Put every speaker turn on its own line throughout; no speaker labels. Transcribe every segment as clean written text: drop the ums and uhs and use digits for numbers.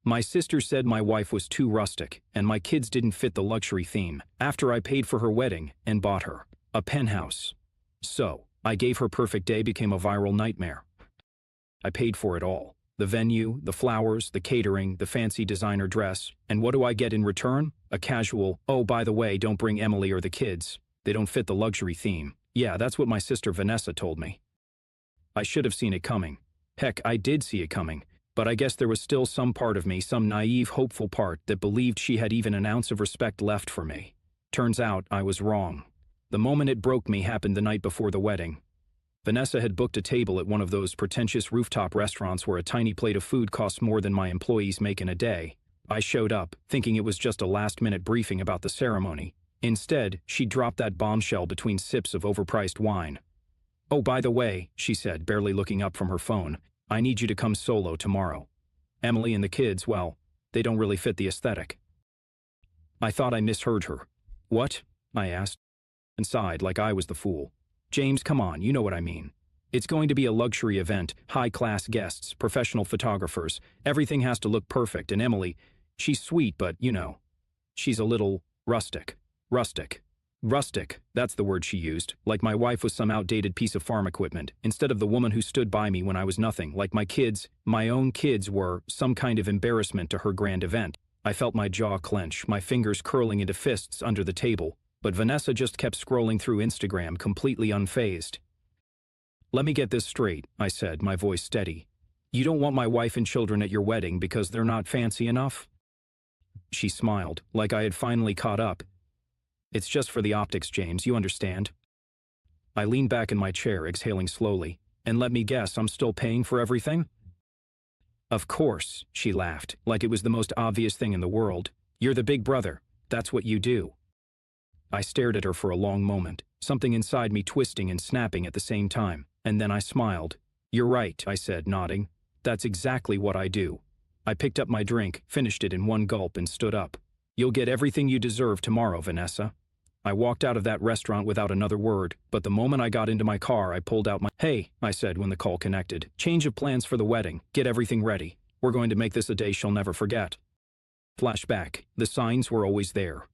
My sister said my wife was too rustic, and my kids didn't fit the luxury theme, after I paid for her wedding and bought her a penthouse. So, I gave her perfect day became a viral nightmare. I paid for it all. The venue, the flowers, the catering, the fancy designer dress, and what do I get in return? A casual, "Oh, by the way, don't bring Emily or the kids. They don't fit the luxury theme." Yeah, that's what my sister Vanessa told me. I should have seen it coming. Heck, I did see it coming. But I guess there was still some part of me, some naive, hopeful part, that believed she had even an ounce of respect left for me. Turns out, I was wrong. The moment it broke me happened the night before the wedding. Vanessa had booked a table at one of those pretentious rooftop restaurants where a tiny plate of food costs more than my employees make in a day. I showed up, thinking it was just a last-minute briefing about the ceremony. Instead, she dropped that bombshell between sips of overpriced wine. "Oh, by the way," she said, barely looking up from her phone, "I need you to come solo tomorrow. Emily and the kids, well, they don't really fit the aesthetic." I thought I misheard her. "What?" I asked, and sighed like I was the fool. "James, come on, you know what I mean. It's going to be a luxury event, high-class guests, professional photographers. Everything has to look perfect, and Emily, she's sweet, but, you know, she's a little rustic." Rustic. Rustic, that's the word she used, like my wife was some outdated piece of farm equipment, instead of the woman who stood by me when I was nothing, like my kids, my own kids were, some kind of embarrassment to her grand event. I felt my jaw clench, my fingers curling into fists under the table, but Vanessa just kept scrolling through Instagram, completely unfazed. "Let me get this straight," I said, my voice steady. "You don't want my wife and children at your wedding because they're not fancy enough?" She smiled, like I had finally caught up. "It's just for the optics, James, you understand." I leaned back in my chair, exhaling slowly. "And let me guess, I'm still paying for everything?" "Of course," she laughed, like it was the most obvious thing in the world. "You're the big brother. That's what you do." I stared at her for a long moment, something inside me twisting and snapping at the same time, and then I smiled. "You're right," I said, nodding. "That's exactly what I do." I picked up my drink, finished it in one gulp, and stood up. "You'll get everything you deserve tomorrow, Vanessa." I walked out of that restaurant without another word, but the moment I got into my car, I pulled out my— "Hey," I said when the call connected. "Change of plans for the wedding. Get everything ready. We're going to make this a day she'll never forget." Flashback. The signs were always there.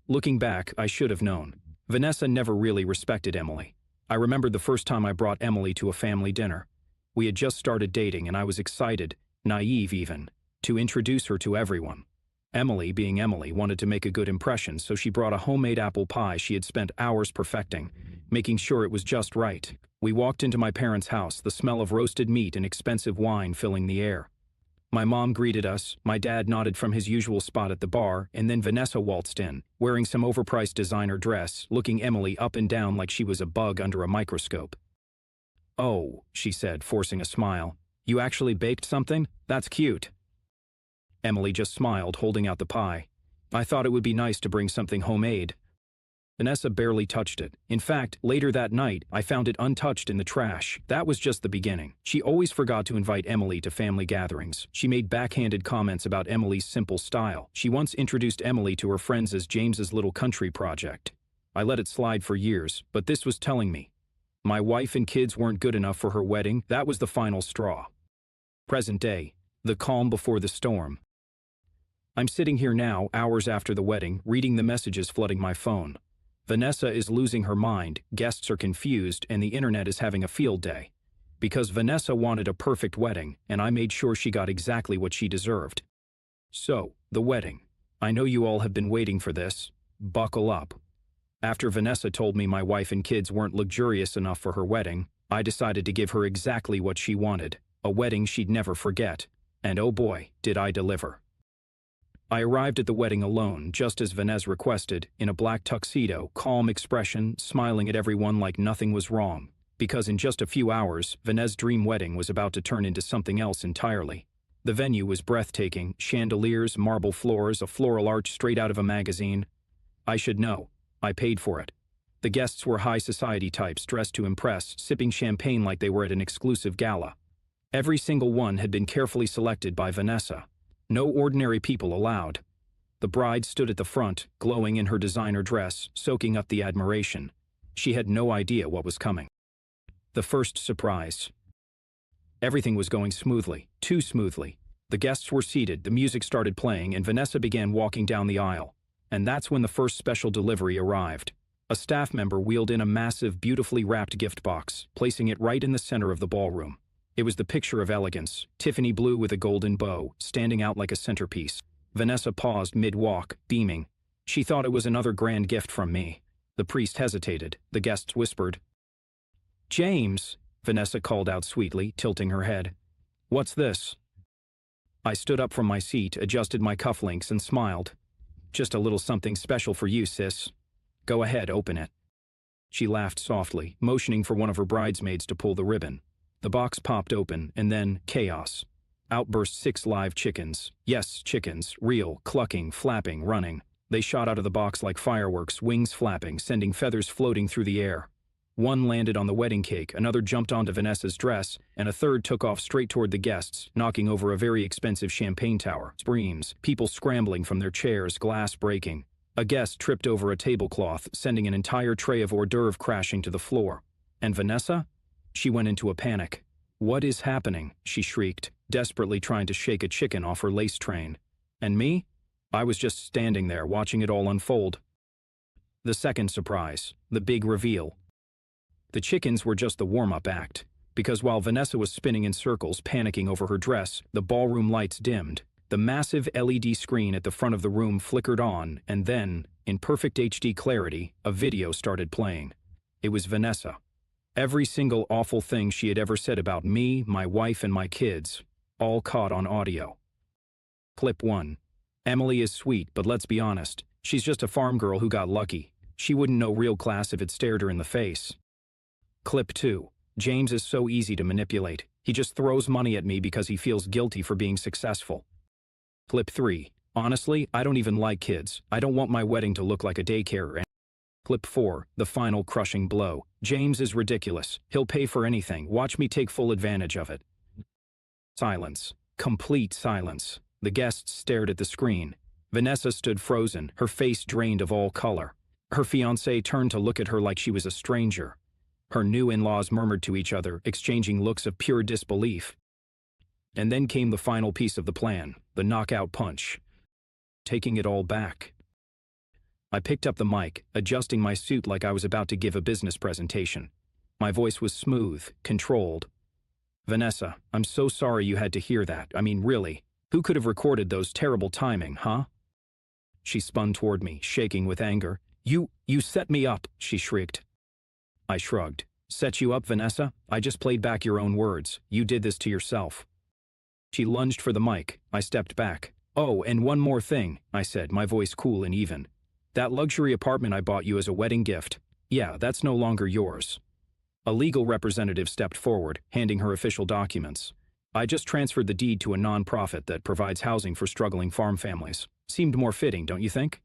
Looking back, I should have known. Vanessa never really respected Emily. I remembered the first time I brought Emily to a family dinner. We had just started dating and I was excited, naive even, to introduce her to everyone. Emily, being Emily, wanted to make a good impression, so she brought a homemade apple pie she had spent hours perfecting, making sure it was just right. We walked into my parents' house, the smell of roasted meat and expensive wine filling the air. My mom greeted us, my dad nodded from his usual spot at the bar, and then Vanessa waltzed in, wearing some overpriced designer dress, looking Emily up and down like she was a bug under a microscope. "Oh," she said, forcing a smile. "You actually baked something? That's cute." Emily just smiled, holding out the pie. "I thought it would be nice to bring something homemade." Vanessa barely touched it. In fact, later that night, I found it untouched in the trash. That was just the beginning. She always forgot to invite Emily to family gatherings. She made backhanded comments about Emily's simple style. She once introduced Emily to her friends as James's little country project. I let it slide for years, but this was telling me. My wife and kids weren't good enough for her wedding. That was the final straw. Present day. The calm before the storm. I'm sitting here now, hours after the wedding, reading the messages flooding my phone. Vanessa is losing her mind, guests are confused, and the internet is having a field day. Because Vanessa wanted a perfect wedding, and I made sure she got exactly what she deserved. So, the wedding. I know you all have been waiting for this. Buckle up. After Vanessa told me my wife and kids weren't luxurious enough for her wedding, I decided to give her exactly what she wanted, a wedding she'd never forget. And oh boy, did I deliver. I arrived at the wedding alone, just as Vanessa requested, in a black tuxedo, calm expression, smiling at everyone like nothing was wrong. Because in just a few hours, Vanessa's dream wedding was about to turn into something else entirely. The venue was breathtaking, chandeliers, marble floors, a floral arch straight out of a magazine. I should know. I paid for it. The guests were high society types dressed to impress, sipping champagne like they were at an exclusive gala. Every single one had been carefully selected by Vanessa. No ordinary people allowed. The bride stood at the front, glowing in her designer dress, soaking up the admiration. She had no idea what was coming. The first surprise. Everything was going smoothly, too smoothly. The guests were seated, the music started playing, and Vanessa began walking down the aisle. And that's when the first special delivery arrived. A staff member wheeled in a massive, beautifully wrapped gift box, placing it right in the center of the ballroom. It was the picture of elegance, Tiffany blue with a golden bow, standing out like a centerpiece. Vanessa paused mid-walk, beaming. She thought it was another grand gift from me. The priest hesitated. The guests whispered. "James," Vanessa called out sweetly, tilting her head. "What's this?" I stood up from my seat, adjusted my cufflinks, and smiled. "Just a little something special for you, sis. Go ahead, open it." She laughed softly, motioning for one of her bridesmaids to pull the ribbon. The box popped open, and then chaos. Out burst 6 live chickens. Yes, chickens, real, clucking, flapping, running. They shot out of the box like fireworks, wings flapping, sending feathers floating through the air. One landed on the wedding cake, another jumped onto Vanessa's dress, and a third took off straight toward the guests, knocking over a very expensive champagne tower. Screams, people scrambling from their chairs, glass breaking. A guest tripped over a tablecloth, sending an entire tray of hors d'oeuvre crashing to the floor. And Vanessa? She went into a panic. "What is happening?" she shrieked, desperately trying to shake a chicken off her lace train. And me? I was just standing there, watching it all unfold. The second surprise, the big reveal. The chickens were just the warm-up act, because while Vanessa was spinning in circles, panicking over her dress, the ballroom lights dimmed. The massive LED screen at the front of the room flickered on, and then, in perfect HD clarity, a video started playing. It was Vanessa. Every single awful thing she had ever said about me, my wife, and my kids, all caught on audio. Clip 1. Emily is sweet, but let's be honest, she's just a farm girl who got lucky. She wouldn't know real class if it stared her in the face. Clip 2. James is so easy to manipulate. He just throws money at me because he feels guilty for being successful. Clip 3. Honestly, I don't even like kids. I don't want my wedding to look like a daycare. Clip 4. The final crushing blow. James is ridiculous. He'll pay for anything. Watch me take full advantage of it. Silence. Complete silence. The guests stared at the screen. Vanessa stood frozen, her face drained of all color. Her fiancé turned to look at her like she was a stranger. Her new in-laws murmured to each other, exchanging looks of pure disbelief. And then came the final piece of the plan, the knockout punch. Taking it all back. I picked up the mic, adjusting my suit like I was about to give a business presentation. My voice was smooth, controlled. "Vanessa, I'm so sorry you had to hear that. I mean, really. Who could have recorded those terrible timing, huh?" She spun toward me, shaking with anger. You set me up," she shrieked. I shrugged. "Set you up, Vanessa? I just played back your own words. You did this to yourself." She lunged for the mic. I stepped back. "Oh, and one more thing," I said, my voice cool and even. "That luxury apartment I bought you as a wedding gift, yeah, that's no longer yours." A legal representative stepped forward, handing her official documents. "I just transferred the deed to a non-profit that provides housing for struggling farm families. Seemed more fitting, don't you think?"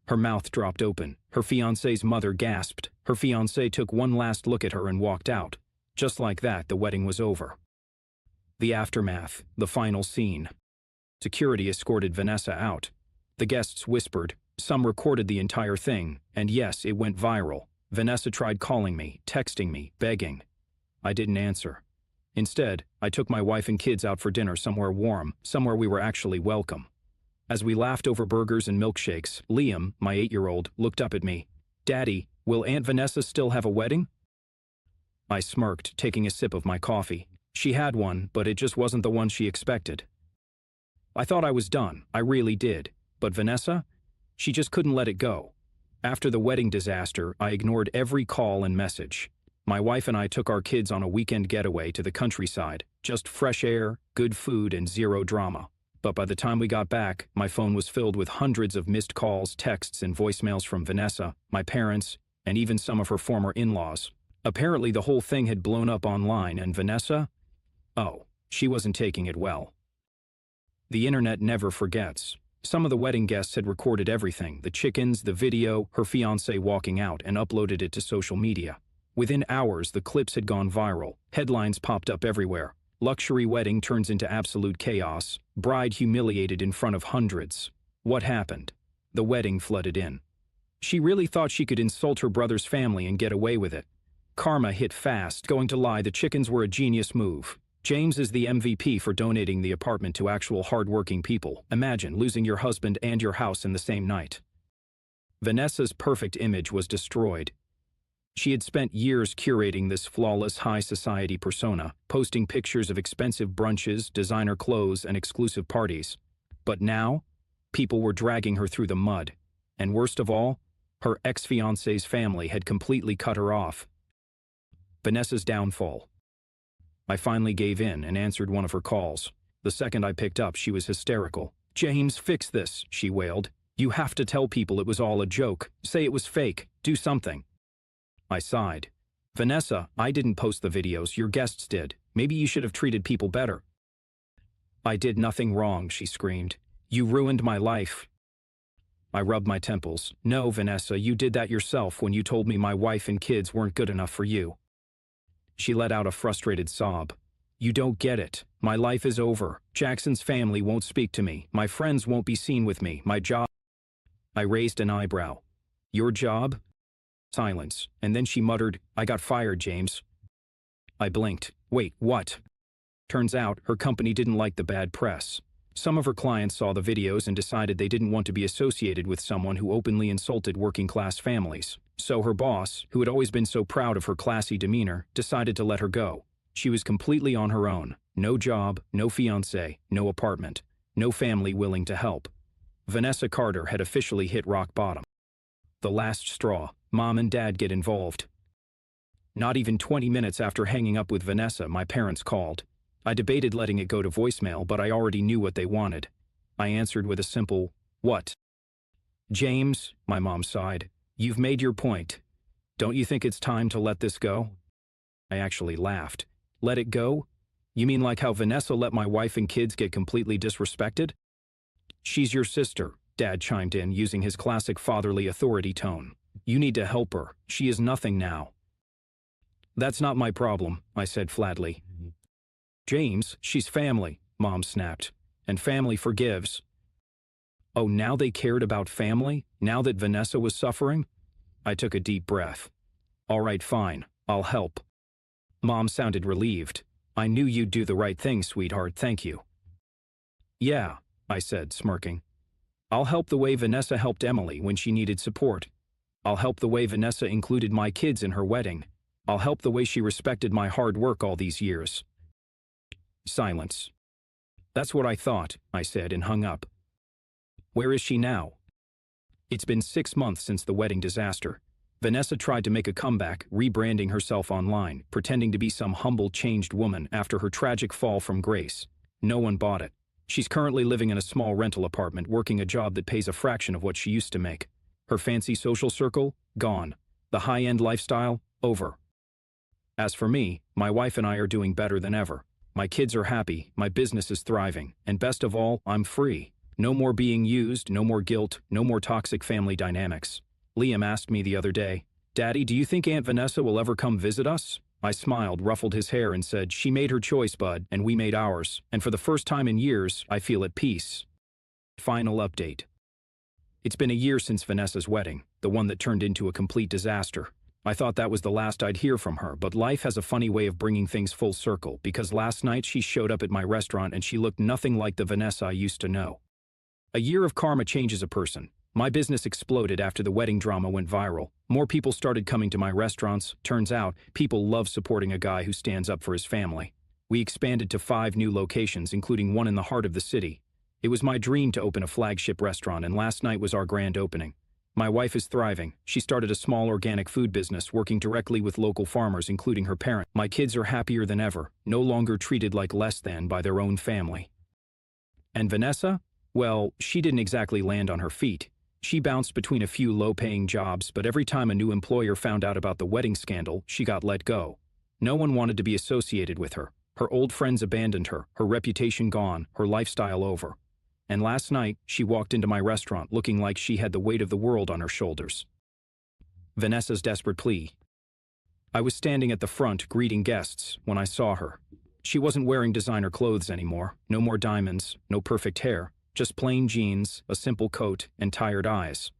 Her mouth dropped open. Her fiancé's mother gasped. Her fiancé took one last look at her and walked out. Just like that, the wedding was over. The aftermath, the final scene. Security escorted Vanessa out. The guests whispered. Some recorded the entire thing, and yes, it went viral. Vanessa tried calling me, texting me, begging. I didn't answer. Instead, I took my wife and kids out for dinner somewhere warm, somewhere we were actually welcome. As we laughed over burgers and milkshakes, Liam, my 8-year-old, looked up at me. "Daddy, will Aunt Vanessa still have a wedding?" I smirked, taking a sip of my coffee. She had one, but it just wasn't the one she expected. I thought I was done, I really did. But Vanessa? She just couldn't let it go. After the wedding disaster, I ignored every call and message. My wife and I took our kids on a weekend getaway to the countryside, just fresh air, good food, and zero drama. But by the time we got back, my phone was filled with hundreds of missed calls, texts, and voicemails from Vanessa, my parents, and even some of her former in-laws. Apparently the whole thing had blown up online, and Vanessa? Oh, she wasn't taking it well. The internet never forgets. Some of the wedding guests had recorded everything, the chickens, the video, her fiancé walking out, and uploaded it to social media. Within hours, the clips had gone viral. Headlines popped up everywhere. Luxury wedding turns into absolute chaos. Bride humiliated in front of hundreds. What happened? The wedding flooded in. She really thought she could insult her brother's family and get away with it. Karma hit fast. Going to lie, the chickens were a genius move. James is the MVP for donating the apartment to actual hard-working people. Imagine losing your husband and your house in the same night. Vanessa's perfect image was destroyed. She had spent years curating this flawless high society persona, posting pictures of expensive brunches, designer clothes, and exclusive parties. But now, people were dragging her through the mud. And worst of all, her ex-fiancé's family had completely cut her off. Vanessa's downfall. I finally gave in and answered one of her calls. The second I picked up, she was hysterical. "James, fix this," she wailed. "You have to tell people it was all a joke. Say it was fake. Do something." I sighed. "Vanessa, I didn't post the videos, your guests did. Maybe you should have treated people better." "I did nothing wrong," she screamed. "You ruined my life." I rubbed my temples. "No, Vanessa, you did that yourself when you told me my wife and kids weren't good enough for you." She let out a frustrated sob. "You don't get it. My life is over. Jackson's family won't speak to me. My friends won't be seen with me. My job—" I raised an eyebrow. "Your job?" Silence, and then she muttered, "I got fired, James." I blinked. "Wait, what?" Turns out, her company didn't like the bad press. Some of her clients saw the videos and decided they didn't want to be associated with someone who openly insulted working-class families. So her boss, who had always been so proud of her classy demeanor, decided to let her go. She was completely on her own. No job, no fiancé, no apartment, no family willing to help. Vanessa Carter had officially hit rock bottom. The last straw. Mom and Dad get involved. Not even 20 minutes after hanging up with Vanessa, my parents called. I debated letting it go to voicemail, but I already knew what they wanted. I answered with a simple, "What?" "James," my mom sighed, "you've made your point. Don't you think it's time to let this go?" I actually laughed. "Let it go? You mean like how Vanessa let my wife and kids get completely disrespected?" "She's your sister," Dad chimed in, using his classic fatherly authority tone. "You need to help her. She is nothing now." "That's not my problem," I said flatly. "James, she's family," Mom snapped. "And family forgives." Oh, now they cared about family? Now that Vanessa was suffering? I took a deep breath. "All right, fine. I'll help." Mom sounded relieved. "I knew you'd do the right thing, sweetheart, thank you." "Yeah," I said, smirking. "I'll help the way Vanessa helped Emily when she needed support. I'll help the way Vanessa included my kids in her wedding. I'll help the way she respected my hard work all these years." Silence. "That's what I thought," I said and hung up. "Where is she now?" It's been 6 months since the wedding disaster. Vanessa tried to make a comeback, rebranding herself online, pretending to be some humble, changed woman after her tragic fall from grace. No one bought it. She's currently living in a small rental apartment, working a job that pays a fraction of what she used to make. Her fancy social circle? Gone. The high-end lifestyle? Over. As for me, my wife and I are doing better than ever. My kids are happy, my business is thriving, and best of all, I'm free. No more being used, no more guilt, no more toxic family dynamics. Liam asked me the other day, "Daddy, do you think Aunt Vanessa will ever come visit us?" I smiled, ruffled his hair, and said, "She made her choice, bud, and we made ours, and for the first time in years, I feel at peace." Final update. It's been a year since Vanessa's wedding, the one that turned into a complete disaster. I thought that was the last I'd hear from her, but life has a funny way of bringing things full circle, because last night she showed up at my restaurant and she looked nothing like the Vanessa I used to know. A year of karma changes a person. My business exploded after the wedding drama went viral. More people started coming to my restaurants. Turns out, people love supporting a guy who stands up for his family. We expanded to 5 new locations, including one in the heart of the city. It was my dream to open a flagship restaurant, and last night was our grand opening. My wife is thriving. She started a small organic food business, working directly with local farmers, including her parents. My kids are happier than ever, no longer treated like less than by their own family. And Vanessa? Well, she didn't exactly land on her feet. She bounced between a few low-paying jobs, but every time a new employer found out about the wedding scandal, she got let go. No one wanted to be associated with her. Her old friends abandoned her, her reputation gone, her lifestyle over. And last night, she walked into my restaurant looking like she had the weight of the world on her shoulders. Vanessa's desperate plea. I was standing at the front greeting guests when I saw her. She wasn't wearing designer clothes anymore. No more diamonds, no perfect hair, just plain jeans, a simple coat, and tired eyes.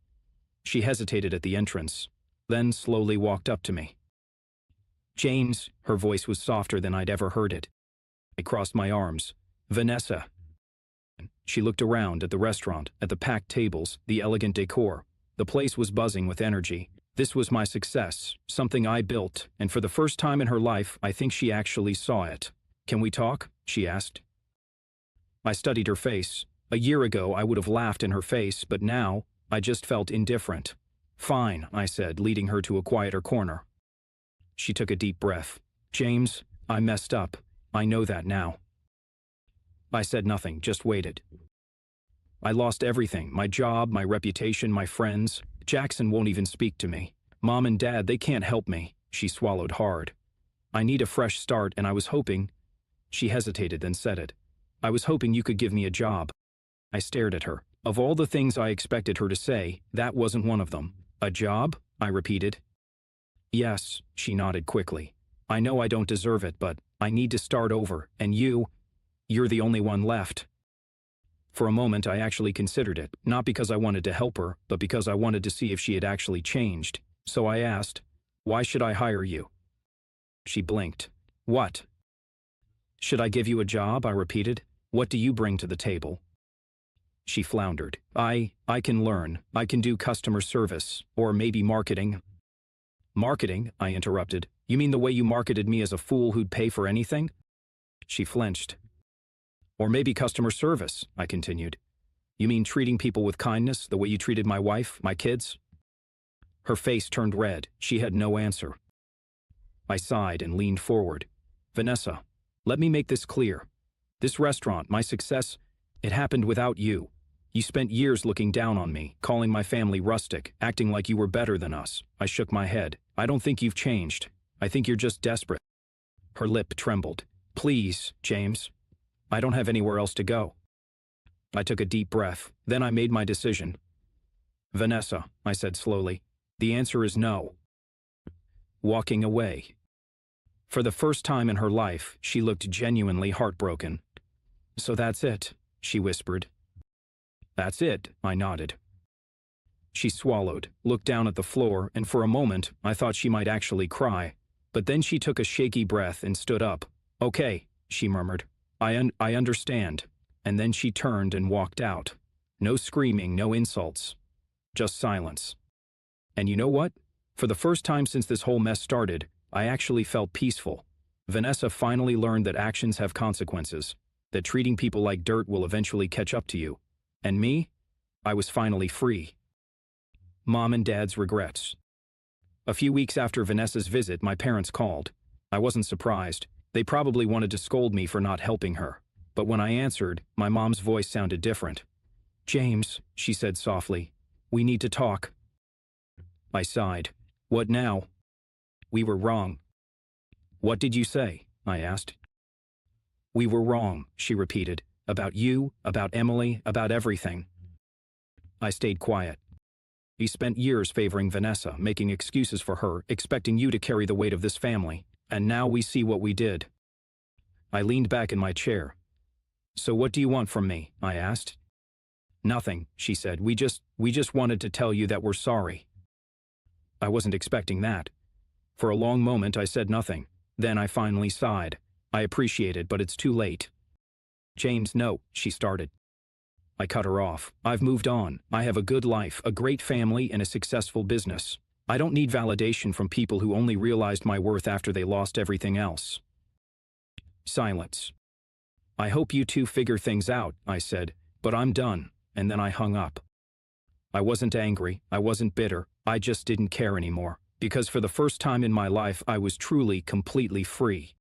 She hesitated at the entrance, then slowly walked up to me. "James," her voice was softer than I'd ever heard it. I crossed my arms. Vanessa. She looked around at the restaurant, at the packed tables, the elegant decor. The place was buzzing with energy. This was my success, something I built, and for the first time in her life, I think she actually saw it. "Can we talk?" she asked. I studied her face. A year ago, I would have laughed in her face, but now, I just felt indifferent. "Fine," I said, leading her to a quieter corner. She took a deep breath. "James, I messed up. I know that now." I said nothing, just waited. I lost everything, my job, my reputation, my friends. Jackson won't even speak to me. Mom and Dad, they can't help me. She swallowed hard. "I need a fresh start, and I was hoping—" She hesitated, then said it. "I was hoping you could give me a job." I stared at her. Of all the things I expected her to say, that wasn't one of them. "A job?" I repeated. "Yes," she nodded quickly. "I know I don't deserve it, but I need to start over, and you're the only one left." For a moment, I actually considered it, not because I wanted to help her, but because I wanted to see if she had actually changed. So I asked, "Why should I hire you?" She blinked. "What?" "Should I give you a job?" I repeated. "What do you bring to the table?" She floundered. I can learn. I can do customer service, or maybe marketing." "Marketing?" I interrupted. "You mean the way you marketed me as a fool who'd pay for anything?" She flinched. "Or maybe customer service," I continued. "You mean treating people with kindness, the way you treated my wife, my kids?" Her face turned red. She had no answer. I sighed and leaned forward. "Vanessa, let me make this clear. This restaurant, my success, it happened without you. You spent years looking down on me, calling my family rustic, acting like you were better than us." I shook my head. "I don't think you've changed. I think you're just desperate." Her lip trembled. "Please, James. I don't have anywhere else to go." I took a deep breath. Then I made my decision. "Vanessa," I said slowly, "the answer is no." Walking away. For the first time in her life, she looked genuinely heartbroken. "So that's it," she whispered. "That's it," I nodded. She swallowed, looked down at the floor, and for a moment, I thought she might actually cry. But then she took a shaky breath and stood up. "Okay," she murmured. I understand." And then she turned and walked out. No screaming, no insults. Just silence. And you know what? For the first time since this whole mess started, I actually felt peaceful. Vanessa finally learned that actions have consequences, that treating people like dirt will eventually catch up to you. And me? I was finally free. Mom and Dad's regrets. A few weeks after Vanessa's visit, my parents called. I wasn't surprised. They probably wanted to scold me for not helping her. But when I answered, my mom's voice sounded different. "James," she said softly, "we need to talk." I sighed. "What now?" "We were wrong." "What did you say?" I asked. "We were wrong," she repeated. "About you, about Emily, about everything." I stayed quiet. "We spent years favoring Vanessa, making excuses for her, expecting you to carry the weight of this family. And now we see what we did." I leaned back in my chair. "So what do you want from me?" I asked. "Nothing," she said. We just wanted to tell you that we're sorry." I wasn't expecting that. For a long moment I said nothing. Then I finally sighed. "I appreciate it, but it's too late." "James, no," she started. I cut her off. "I've moved on. I have a good life, a great family, and a successful business. I don't need validation from people who only realized my worth after they lost everything else." Silence. "I hope you two figure things out," I said, "but I'm done," and then I hung up. I wasn't angry, I wasn't bitter, I just didn't care anymore, because for the first time in my life I was truly, completely free.